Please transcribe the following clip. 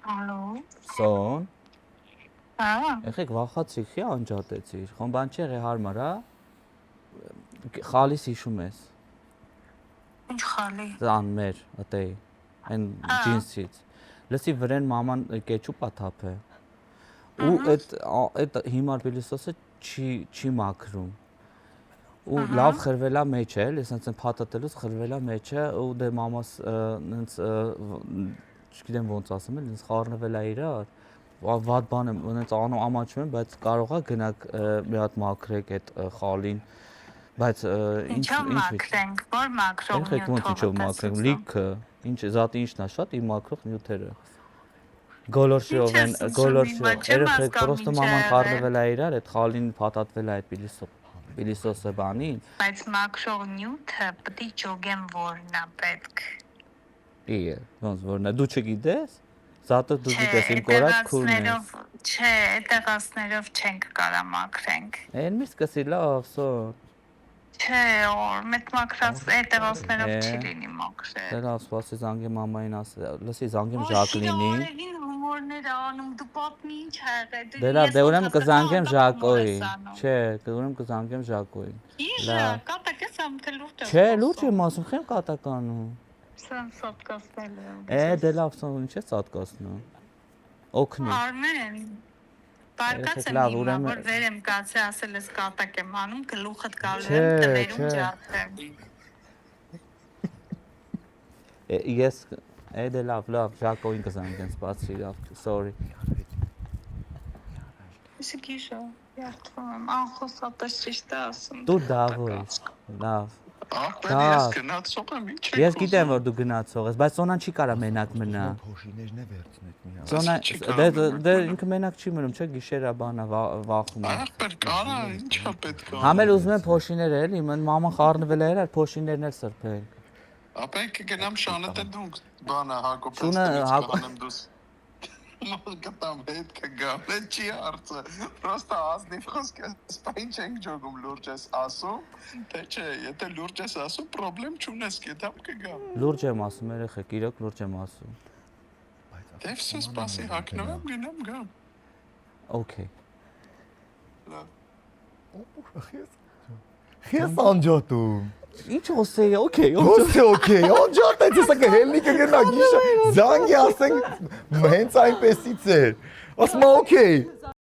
Ալո։ Սոն։ Հա։ Եղեք վախացիք, ի անջատեցիր։ Խոմ բան չի եղի հարմար, հա։ Խալիս հիշում ես։ Ինչ խալի։ Ձան մեր, ատեի, այն ջինսից։ Լսի վրեն մաման կեչուպ ա թափե։ Ու այդ հիմար պիլիսոսը չի մաքրում։ Ու լավ խրվելա մեջ է, ասենց փաթաթելուց խրվելա մեջ է, ու դե մամաս ինձ չգիտեմ ոնց ասեմ, ինձ խառնվել է իրար։ Վատ բան եմ, ինձ ամաչում եմ, բայց կարողա գնաք մի հատ մաքրեք այդ խալին։ Բայց ինչով մաքրենք, որ մաքրող ինչով մաքրենք, լիքը, ինչ զատի ինչն է շատ իմ մաքրող նյութերը։ Գոլորշիով են, գոլորշիով։ Երեխեք պրոստը մաման խառնվել է իրար, այդ խալին փաթաթվել է այդ պիլիսոսը բանին։ Բայց մաքրող նյութը պետք է ճոգեմ որն է պետք։ Իե, ոնց որն է, դու չգիտես։ Զատը դու գիտես իմ կորած քուրն է։ Չէ, տեղացներով չենք կարա մաքրենք։ Էն մի սկսի լավ, սոն։ Չէ, մեծ մաքրած տեղացներով չի լինի մաքրել։ Դե լավ, սպասի զանգեմ մամային ասել, լսի զանգեմ Ժակլինին։ Հումորներ անում, դու պատմի ինչ ա եղել։ Դե լավ, դե ուրեմն կզանգեմ Ժակոյին։ Չէ, ուրեմն կզանգեմ Ժակոյին։ Ինչա, կատակ ես ամ թե լուրջ ես։ Չէ, լուրջ եմ ասում, խեմ կատականում։ Սան սատկացնել եմ։ Դե լավ, սան ինչ ես սատկացնում։ Օգնի։ Արմեն։ Բարկած եմ հիմա, որ վեր եմ կացի ասել ես կատակ եմ անում, գլուխդ գալու եմ տներում ջարդեմ։ Ես, դե լավ, Ժակոյին կզանգեմ, սպասի, sorry։ Իսկ գիշո, երդվում եմ, անխոսատես ճիշտ է ասում։ Դու դավոյս, լավ։ Ախպեր, ես գնացող եմ, ինչ եք Ես գիտեմ, որ դու գնացող ես, բայց Սոնան չի կարա մենակ մնա։ Փոշիներն է վերցնեք մի հատ։ Սոնա, դե ինքը մենակ չի մնում, չէ, գիշերա բանա վախում է։ Ախպեր, կարա, ինչա պետք է։ Համել ուզում եմ փոշիներ էլի, մաման խառնվել է իրար, փոշիներն էլ սրբել։ Ապա ինքը գնամ շանը դե դու բանա Հակոբից կանեմ դուս։ Գտամ հետ կգամ, չի արծը, պրոստա ազնիվ խոսք ես, ինչ ենք ջոգում լուրջ ես ասում, թե չէ, եթե լուրջ ես ասում, պրոբլեմ չունես, կետամ կգամ։ Լուրջ եմ ասում, երեխեք, իրոք լուրջ եմ ասում։ Դե վսը սպասի հակնով եմ, գնամ գամ։ Okay։ Ես անջատում։ Ինչ ասեի, okay, okay, անջատեց, հեսա կհելնիկը գնա գիշը, զանգի ասենք հենց այնպեսից էր, ասում okay։